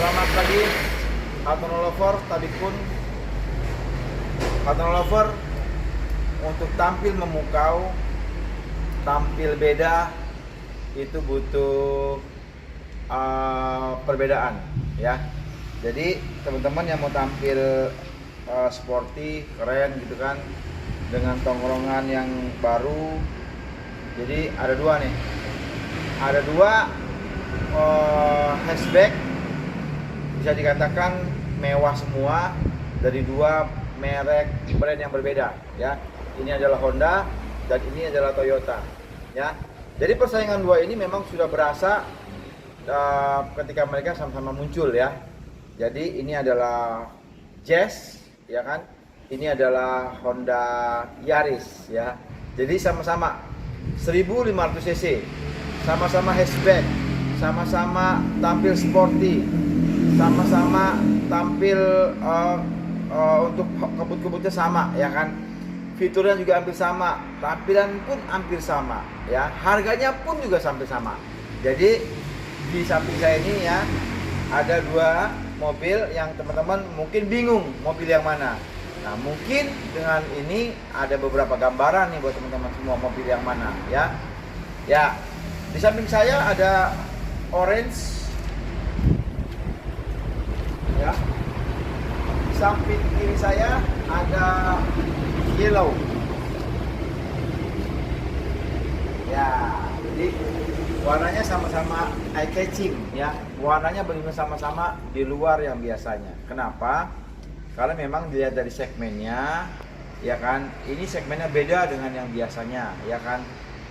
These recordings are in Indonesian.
Selamat pagi Hartono Lover. Tadi pun Hartono Lover untuk tampil memukau, tampil beda itu butuh perbedaan ya. Jadi teman-teman yang mau tampil sporty, keren gitu kan, dengan tongkrongan yang baru. Jadi ada dua nih, ada dua hatchback, bisa dikatakan mewah semua dari dua merek brand yang berbeda ya. Ini adalah Honda dan ini adalah Toyota ya. Jadi persaingan dua ini memang sudah berasa ketika mereka sama-sama muncul ya. Jadi ini adalah Jazz ya kan, ini adalah Honda Yaris ya. Jadi sama-sama 1500 cc, sama-sama hatchback, sama-sama tampil sporty, sama-sama tampil untuk kebut-kebutnya sama ya kan, fiturnya juga hampir sama, tampilan pun hampir sama ya, harganya pun juga hampir sama. Jadi di samping saya ini ya ada dua mobil yang teman-teman mungkin bingung mobil yang mana. Nah mungkin dengan ini ada beberapa gambaran nih buat teman-teman semua mobil yang mana ya. Ya, di samping saya ada orange ya, di samping kiri saya ada yellow ya. Jadi warnanya sama-sama eye catching ya, warnanya benar-benar sama-sama di luar yang biasanya. Kenapa? Karena memang dilihat dari segmennya ya kan, ini segmennya beda dengan yang biasanya ya kan.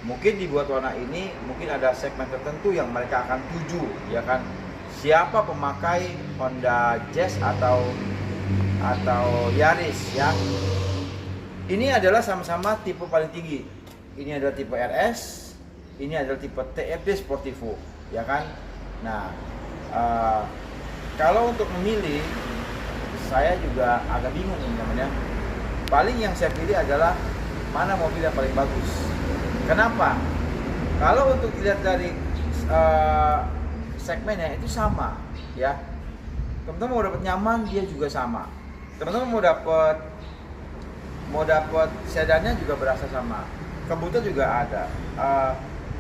Mungkin dibuat warna ini mungkin ada segmen tertentu yang mereka akan tuju ya kan. Siapa pemakai Honda Jazz atau Yaris ya. Ini adalah sama-sama tipe paling tinggi. Ini adalah tipe RS, ini adalah tipe TFD Sportivo ya kan. Nah kalau untuk memilih saya juga agak bingung teman-teman ya. Paling yang saya pilih adalah mana mobil yang paling bagus. Kenapa? Kalau untuk dilihat dari segmennya itu sama ya. Teman-teman mau dapat nyaman, dia juga sama. Teman-teman mau dapat sedannya juga berasa sama. Kebutnya juga ada.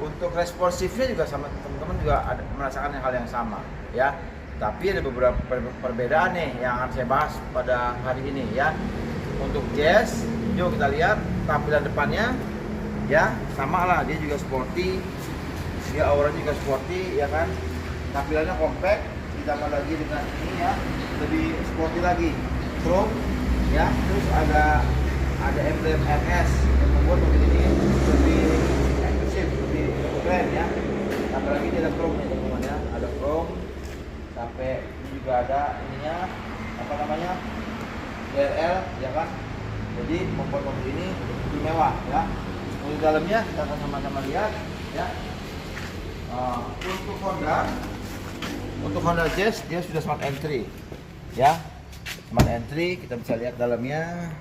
Untuk responsifnya juga sama, teman-teman juga ada merasakan hal yang sama ya. Tapi ada beberapa perbedaan nih yang akan saya bahas pada hari ini ya. Untuk Jazz, yuk kita lihat tampilan depannya ya, sama lah, dia juga sporty, dia auranya juga sporty ya kan. Tampilannya compact, ditambah lagi dengan ini ya, lebih sporty lagi, chrome ya. Terus ada emblem RS yang membuat mobil ini lebih eksklusif, lebih keren ya. Tambah lagi dia ada chrome nih teman-teman ya, ada chrome. Sampai ini juga ada ininya, apa namanya, DRL ya kan. Jadi membuat mobil ini lebih mewah ya. Di dalamnya kita akan sama-sama lihat ya. Untuk Honda Jazz dia sudah smart entry ya. Smart entry, kita bisa lihat dalamnya.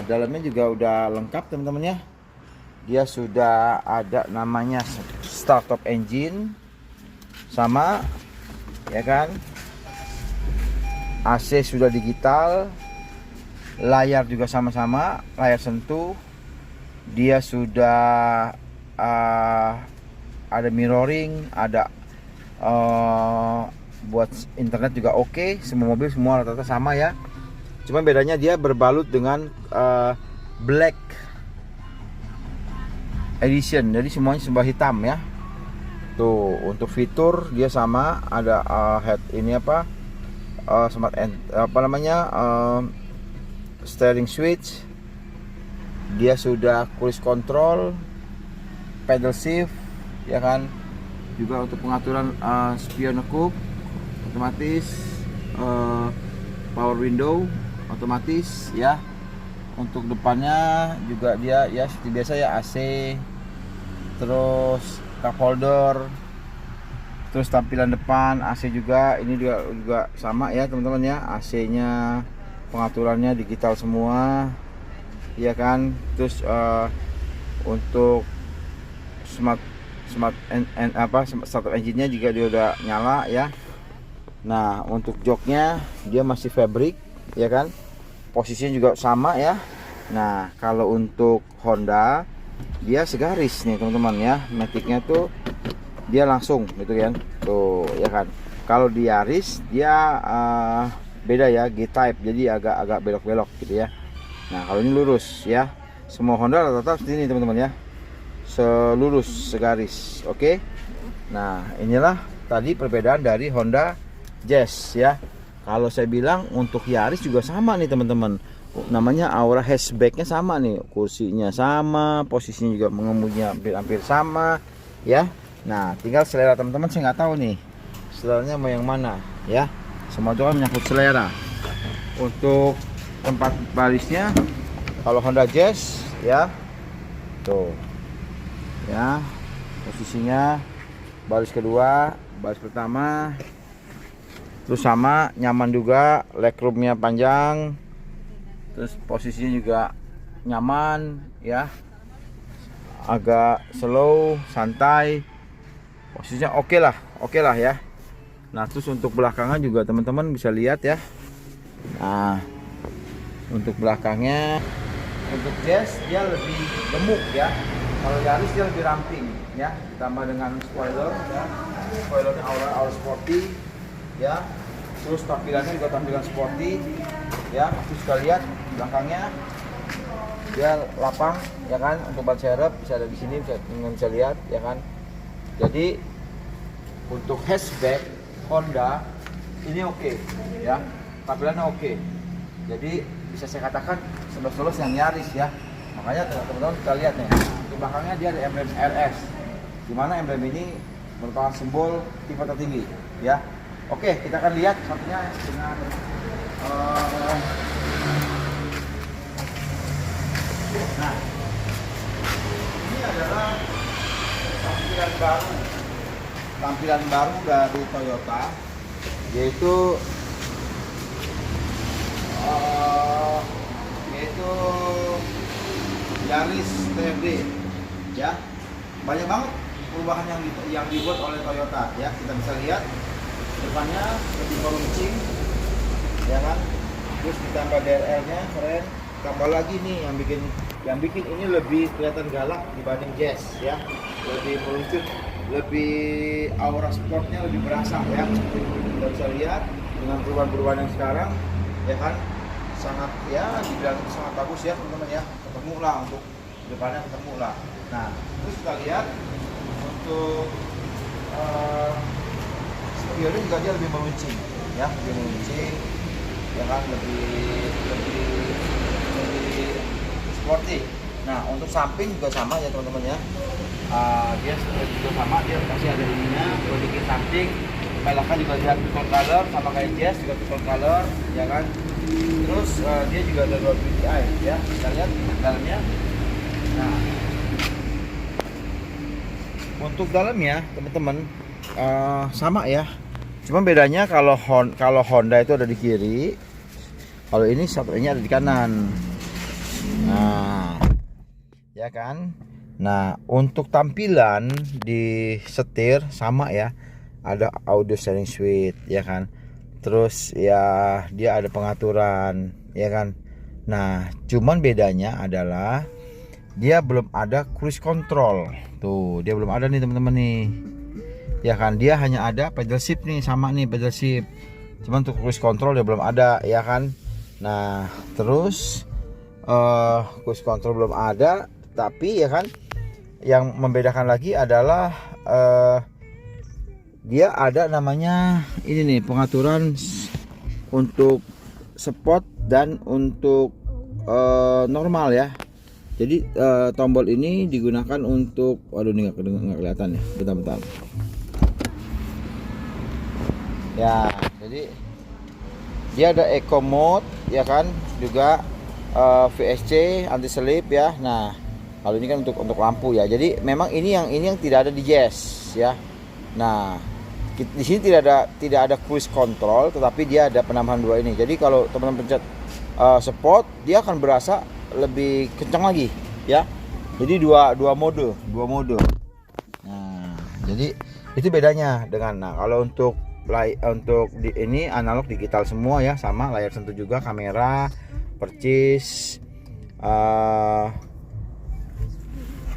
Dalamnya juga udah lengkap teman-teman ya. Dia sudah ada namanya startup engine sama ya kan. AC sudah digital, layar juga sama-sama, layar sentuh. Dia sudah ada mirroring, ada buat internet juga oke. Semua mobil semua rata-rata sama ya. Cuma bedanya dia berbalut dengan black edition, jadi semuanya serba hitam ya. Tuh untuk fitur dia sama, ada head ini apa, smart apa namanya, steering switch. Dia sudah cruise control, pedal shift ya kan. Juga untuk pengaturan spion coupe otomatis, power window otomatis ya. Untuk depannya juga dia ya seperti biasa ya, AC, terus cup holder, terus tampilan depan AC juga. Ini juga sama ya teman-teman ya, AC-nya pengaturannya digital semua ya kan. Terus untuk startup engine-nya juga dia udah nyala ya. Nah, untuk joknya dia masih fabric, ya kan? Posisinya juga sama ya. Nah, kalau untuk Honda dia segaris nih teman-teman ya. Maticnya tuh dia langsung gitu kan. Tuh, ya kan. Kalau di Yaris dia beda ya, G-type. Jadi agak belok-belok gitu ya. Nah, kalau ini lurus ya. Semua Honda rata-rata seperti ini teman-teman ya. Selurus, segaris. Oke. Nah, inilah tadi perbedaan dari Honda Jazz ya. Kalau saya bilang untuk Yaris juga sama nih teman-teman. Namanya aura hatchbacknya sama nih, kursinya sama, posisinya juga mengemudinya hampir sama ya. Nah, tinggal selera teman-teman, saya nggak tahu nih seleranya mau yang mana ya. Semua itu kan menyangkut selera. Untuk tempat barisnya kalau Honda Jazz ya, tuh ya, posisinya baris kedua, baris pertama, terus sama, nyaman juga, legroomnya panjang, terus posisinya juga nyaman ya, agak slow, santai, posisinya oke lah ya. Nah, terus untuk belakangan juga teman-teman bisa lihat ya. Nah, untuk belakangnya, untuk Jazz dia lebih gemuk ya. Kalau Yaris dia lebih ramping ya, ditambah dengan spoiler ya, spoilernya aura sporty ya. Terus tampilannya juga tampilan sporty ya. Terus kita lihat belakangnya dia lapang ya kan, untuk ban serep bisa ada di sini, bisa lihat ya kan. Jadi untuk hatchback Honda ini oke ya, tampilannya oke. Jadi bisa saya katakan selos-selos yang Yaris ya. Makanya teman-teman kita lihat nih, di belakangnya dia ada emblem RS, dimana emblem ini merupakan simbol tipe tertinggi ya. Oke, kita akan lihat satunya dengan nah, ini adalah tampilan baru dari Toyota, yaitu Yaris TFD ya. Banyak banget perubahan yang dibuat oleh Toyota ya. Kita bisa lihat depannya lebih meruncing ya kan, terus ditambah DRL nya keren, tambah lagi nih yang bikin ini lebih kelihatan galak dibanding Jazz ya, lebih meluncur, lebih aura sportnya lebih berasa ya. Kita bisa lihat dengan perubahan-perubahan yang sekarang ya kan, sangat ya dibilang sangat bagus ya teman-teman ya. Ketemu lah untuk depannya, ketemu lah. Nah, terus kita lihat untuk spionnya juga dia lebih meluncing ya, lebih meluncing ya kan, lebih sporty. Nah, untuk samping juga sama ya teman-teman ya. Dia juga sama, dia masih ada ininya sedikit samping. Peleknya juga dia two color sama kayak Jazz, juga two color ya kan. Terus dia juga ada dua VTI ya. Kita lihat dalamnya. Nah, untuk dalamnya teman-teman sama ya. Cuma bedanya kalau Honda itu ada di kiri, kalau ini satunya ada di kanan. Nah, ya kan. Nah, untuk tampilan di setir sama ya. Ada audio steering suite ya kan. Terus ya dia ada pengaturan ya kan. Nah, cuman bedanya adalah dia belum ada cruise control. Tuh, dia belum ada nih teman-teman nih. Ya kan, dia hanya ada pedal shift nih, sama nih pedal shift. Cuman untuk cruise control dia belum ada ya kan. Nah, terus cruise control belum ada, tapi ya kan yang membedakan lagi adalah dia ada namanya ini nih, pengaturan untuk sport dan untuk normal ya. Jadi tombol ini digunakan untuk, waduh ini nggak kelihatan ya, bentar. Ya, jadi dia ada eco mode ya kan, juga VSC anti slip ya. Nah, kalau ini kan untuk lampu ya. Jadi memang ini yang tidak ada di Jazz ya. Nah, di sini tidak ada cruise control, tetapi dia ada penambahan dua ini. Jadi kalau teman-teman pencet sport, dia akan berasa lebih kencang lagi ya. Jadi dua mode. Nah, jadi itu bedanya dengan, nah kalau untuk ini analog digital semua ya, sama layar sentuh juga, kamera, percis,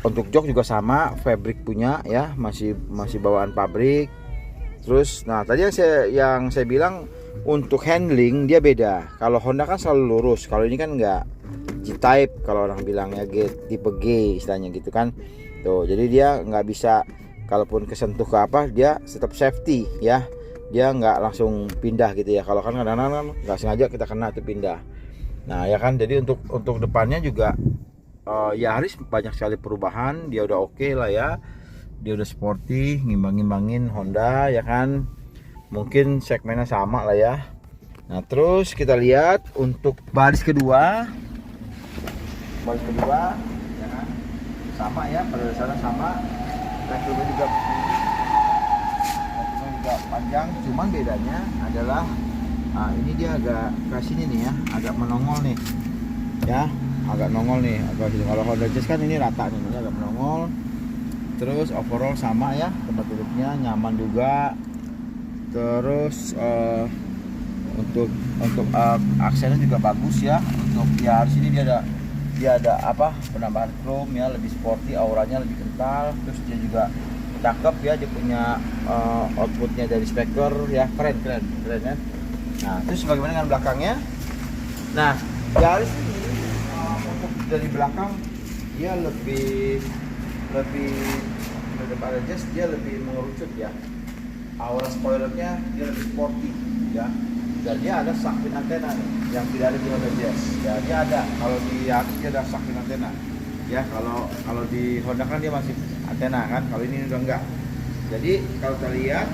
untuk jok juga sama, fabric punya ya, masih bawaan pabrik. Terus nah tadi yang saya bilang untuk handling dia beda. Kalau Honda kan selalu lurus, kalau ini kan enggak, G-type kalau orang bilangnya, tipe G istilahnya gitu kan. Tuh, jadi dia nggak bisa, kalaupun kesentuh ke apa dia tetap safety ya. Dia nggak langsung pindah gitu ya. Kalau kan kadang-kadang nggak sengaja kita kena itu pindah. Nah ya kan, jadi untuk depannya juga Yaris banyak sekali perubahan. Dia udah oke lah ya. Dia udah sporty, ngimbangin Honda ya kan. Mungkin segmennya sama lah ya. Nah terus kita lihat untuk baris kedua ya kan, sama ya, pada dasarnya sama. Rekrutnya juga panjang, cuman bedanya adalah ini dia agak ke sini nih ya, agak menongol nih ya, agak nongol nih. Kalau Honda Jazz kan ini rata nih, ini agak menongol. Terus overall sama ya, tempat duduknya nyaman juga. Terus untuk aksennya juga bagus ya. Untuk Yaris ini dia ada apa, penambahan chrome ya, lebih sporty, auranya lebih kental. Terus dia juga cakep ya, dia punya outputnya dari speaker ya, keren ya. Nah terus bagaimana dengan belakangnya? Nah Yaris ini untuk dari belakang dia lebih daripada Jazz, dia lebih mengerucut ya. Aura spoilernya dia lebih sporty ya. Dan dia ada samping antena nih, yang tidak ada di Honda Jazz. Ya dia ada, kalau di Yaris dia ada samping antena. Ya kalau di Honda kan dia masih antena kan, kalau ini udah enggak. Jadi kalau kita lihat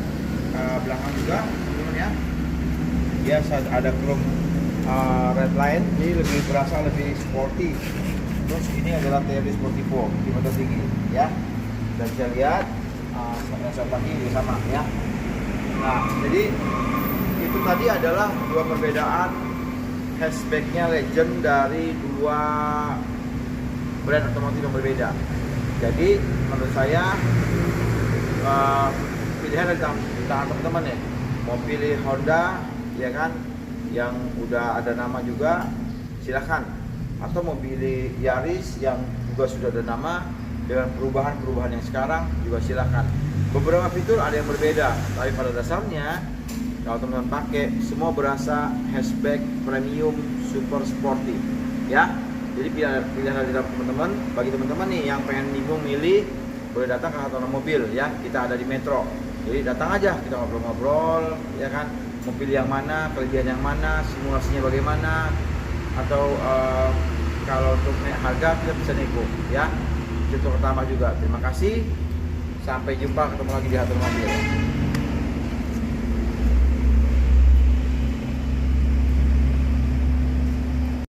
belakang juga teman ya, dia ada chrome red line, jadi lebih berasa lebih sporty. Terus ini adalah TRD Sportivo, diameter tinggi ya. Dan bisa lihat kaki juga sama ya. Nah jadi itu tadi adalah dua perbedaan hatchbacknya Legend dari dua brand otomotif yang berbeda. Jadi menurut saya pilihan di tangan teman-teman ya. Mau pilih Honda ya kan, yang udah ada nama juga, silahkan. Atau mau pilih Yaris yang juga sudah ada nama dengan perubahan yang sekarang juga silahkan. Beberapa fitur ada yang berbeda, tapi pada dasarnya kalau teman-teman pakai semua berasa hatchback premium super sporty ya. Jadi pilihan dari teman-teman. Bagi teman-teman nih yang pengen bingung milih, boleh datang ke Hartono Mobil ya, kita ada di Metro. Jadi datang aja, kita ngobrol-ngobrol ya kan, mau pilih yang mana, kelebihan yang mana, simulasinya bagaimana, atau kalau untuk harga kita bisa nego ya. Itu pertama juga. Terima kasih, sampai jumpa, ketemu lagi di Hartono Mobil.